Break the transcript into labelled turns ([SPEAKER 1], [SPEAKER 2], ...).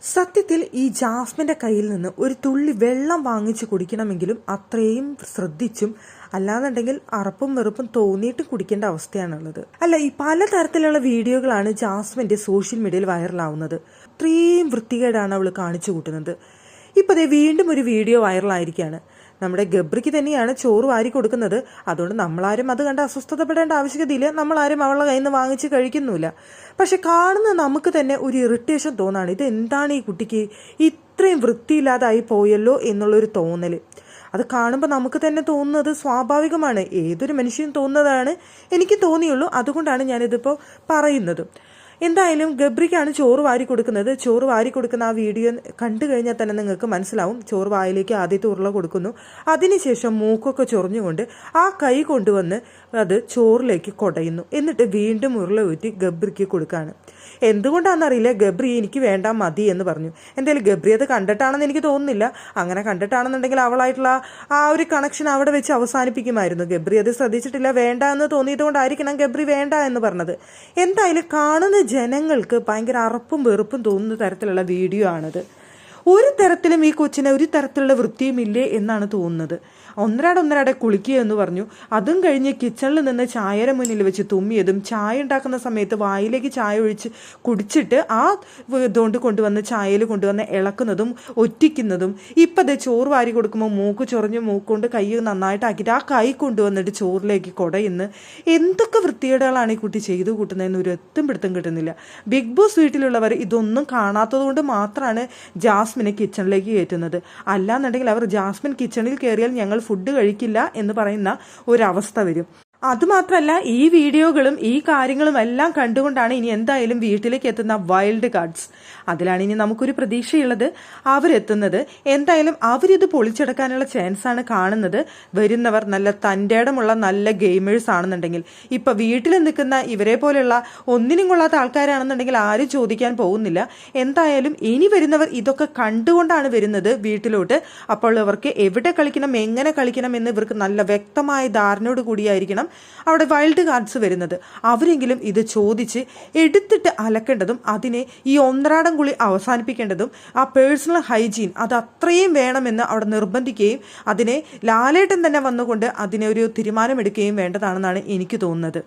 [SPEAKER 1] സത്യത്തിൽ ഈ ജാസ്മിൻ്റെ കയ്യിൽ നിന്ന് ഒരു തുള്ളി വെള്ളം വാങ്ങിച്ച് കുടിക്കണമെങ്കിലും അത്രയും ശ്രദ്ധിച്ചും അല്ലാന്നുണ്ടെങ്കിൽ അറപ്പും വെറുപ്പും തോന്നിയിട്ടും കുടിക്കേണ്ട അവസ്ഥയാണുള്ളത്. അല്ല, ഈ പലതരത്തിലുള്ള വീഡിയോകളാണ് ജാസ്മിൻ്റെ സോഷ്യൽ മീഡിയയിൽ വൈറലാവുന്നത്. അത്രയും വൃത്തികേടാണ് അവൾ കാണിച്ചു കൂട്ടുന്നത്. ഇപ്പോൾ ദേ വീണ്ടും ഒരു വീഡിയോ വൈറലായിരിക്കുകയാണ്. നമ്മുടെ ഗബ്രിക്ക് തന്നെയാണ് ചോറ് വാരി കൊടുക്കുന്നത്. അതുകൊണ്ട് നമ്മളാരും അത് കണ്ട് അസ്വസ്ഥതപ്പെടേണ്ട ആവശ്യകതയില്ല. നമ്മളാരും അവളുടെ കയ്യിൽ നിന്ന് വാങ്ങിച്ച് കഴിക്കുന്നില്ല. പക്ഷെ കാണുന്ന നമുക്ക് തന്നെ ഒരു ഇറിറ്റേഷൻ തോന്നാണ്. ഇത് എന്താണ് ഈ കുട്ടിക്ക് ഇത്രയും വൃത്തിയില്ലാതായി പോയല്ലോ എന്നുള്ളൊരു തോന്നൽ. അത് കാണുമ്പോൾ നമുക്ക് തന്നെ തോന്നുന്നത് സ്വാഭാവികമാണ്. ഏതൊരു മനുഷ്യനും തോന്നുന്നതാണ്. എനിക്ക് തോന്നിയുള്ളൂ. അതുകൊണ്ടാണ് ഞാനിതിപ്പോൾ പറയുന്നത്. എന്തായാലും ഗബ്രിക്കാണ് ചോറ് വാരി കൊടുക്കുന്നത്. ചോറ് വാരി കൊടുക്കുന്ന ആ വീഡിയോ കണ്ടു കഴിഞ്ഞാൽ തന്നെ നിങ്ങൾക്ക് മനസ്സിലാവും. ചോറ് വായിലേക്ക് ആദ്യത്തെ ഉരുള കൊടുക്കുന്നു. അതിനുശേഷം മൂക്കൊക്കെ ചൊറിഞ്ഞുകൊണ്ട് ആ കൈ കൊണ്ടുവന്ന് അത് ചോറിലേക്ക് കുടയുന്നു. എന്നിട്ട് വീണ്ടും ഉരുള ഊറ്റി ഗബ്രിക്ക് കൊടുക്കുകയാണ്. എന്തുകൊണ്ടാണെന്നറിയില്ല, ഗബ്രി എനിക്ക് വേണ്ട മതി എന്ന് പറഞ്ഞു. എന്തായാലും ഗബ്രി അത് കണ്ടിട്ടാണെന്ന് എനിക്ക് തോന്നുന്നില്ല. അങ്ങനെ കണ്ടിട്ടാണെന്നുണ്ടെങ്കിൽ അവളായിട്ടുള്ള ആ ഒരു കണക്ഷൻ അവിടെ വെച്ച് അവസാനിപ്പിക്കുമായിരുന്നു. ഗബ്രി അത് ശ്രദ്ധിച്ചിട്ടില്ല. വേണ്ട എന്ന് തോന്നിയത് കൊണ്ടായിരിക്കണം ഗബ്രി വേണ്ട എന്ന് പറഞ്ഞത്. എന്തായാലും കാണുന്ന ജനങ്ങൾക്ക് ഭയങ്കര അറപ്പും വെറുപ്പും തോന്നുന്ന തരത്തിലുള്ള വീഡിയോ ആണത്. ഒരു തരത്തിലും ഈ കൊച്ചിനെ ഒരു തരത്തിലുള്ള വൃത്തിയുമില്ലേ എന്നാണ് തോന്നുന്നത്. ഒന്നരാടെ കുളിക്കുക എന്ന് പറഞ്ഞു. അതും കഴിഞ്ഞ് കിച്ചണിൽ നിന്ന് ചായയുടെ മുന്നിൽ വെച്ച് തുമ്മിയതും, ചായ ഉണ്ടാക്കുന്ന സമയത്ത് വായിലേക്ക് ചായ ഒഴിച്ച് കുടിച്ചിട്ട് ആ ഇതുകൊണ്ട് കൊണ്ടുവന്ന് ചായയിൽ കൊണ്ടുവന്ന് ഇളക്കുന്നതും ഒറ്റിക്കുന്നതും, ഇപ്പം അത് ചോറ് വാരി കൊടുക്കുമ്പോൾ മൂക്ക് ചൊറിഞ്ഞ് മൂക്കൊണ്ട് കൈ നന്നായിട്ടാക്കിയിട്ട് ആ കൈ കൊണ്ടുവന്നിട്ട് ചോറിലേക്ക് കുടയുന്നു. എന്തൊക്കെ വൃത്തികേടുകളാണ് ഈ കുട്ടി ചെയ്തു കൂട്ടുന്നതെന്ന് ഒരു എത്തും പിടുത്തം കിട്ടുന്നില്ല. ബിഗ് ബോസ് വീട്ടിലുള്ളവർ ഇതൊന്നും കാണാത്തത് കൊണ്ട് മാത്രമാണ് ജാസ്മിനെ കിച്ചണിലേക്ക് കയറ്റുന്നത്. അല്ലാന്നുണ്ടെങ്കിൽ അവർ ജാസ്മിൻ കിച്ചണിൽ കയറിയാൽ ഞങ്ങൾ ഫുഡ് കഴിക്കില്ല എന്ന് പറയുന്ന ഒരവസ്ഥ വരും. അതുമാത്രമല്ല, ഈ വീഡിയോകളും ഈ കാര്യങ്ങളും എല്ലാം കണ്ടുകൊണ്ടാണ് ഇനി എന്തായാലും വീട്ടിലേക്ക് എത്തുന്ന വൈൽഡ് കാർഡ്സ്. അതിലാണ് ഇനി നമുക്കൊരു പ്രതീക്ഷയുള്ളത്. അവരെത്തുന്നത് എന്തായാലും അവരിത് പൊളിച്ചെടുക്കാനുള്ള ചാൻസാണ് കാണുന്നത്. വരുന്നവർ നല്ല തൻ്റെടമുള്ള നല്ല ഗെയിമേഴ്സ് ആണെന്നുണ്ടെങ്കിൽ, ഇപ്പം വീട്ടിൽ നിൽക്കുന്ന ഇവരെ പോലെയുള്ള ഒന്നിനും കൊള്ളാത്ത ആൾക്കാരാണെന്നുണ്ടെങ്കിൽ ആരും ചോദിക്കാൻ പോകുന്നില്ല. എന്തായാലും ഇനി വരുന്നവർ ഇതൊക്കെ കണ്ടുകൊണ്ടാണ് വരുന്നത് വീട്ടിലോട്ട്. അപ്പോൾ ഇവർക്ക് എവിടെ കളിക്കണം, എങ്ങനെ കളിക്കണം എന്ന് ഇവർക്ക് നല്ല വ്യക്തമായ ധാരണയോട് കൂടിയായിരിക്കണം അവിടെ വൈൽഡ് കാർഡ്സ് വരുന്നത്. അവരെങ്കിലും ഇത് ചോദിച്ച് എടുത്തിട്ട് അലക്കേണ്ടതും അതിനെ ഈ ഒന്നരാടം കുളി അവസാനിപ്പിക്കേണ്ടതും ആ പേഴ്സണൽ ഹൈജീൻ അത് അത്രയും വേണമെന്ന് അവിടെ നിർബന്ധിക്കുകയും അതിനെ ലാലേട്ടൻ തന്നെ വന്നുകൊണ്ട് അതിനെ ഒരു തീരുമാനമെടുക്കുകയും വേണ്ടതാണെന്നാണ് എനിക്ക് തോന്നുന്നത്.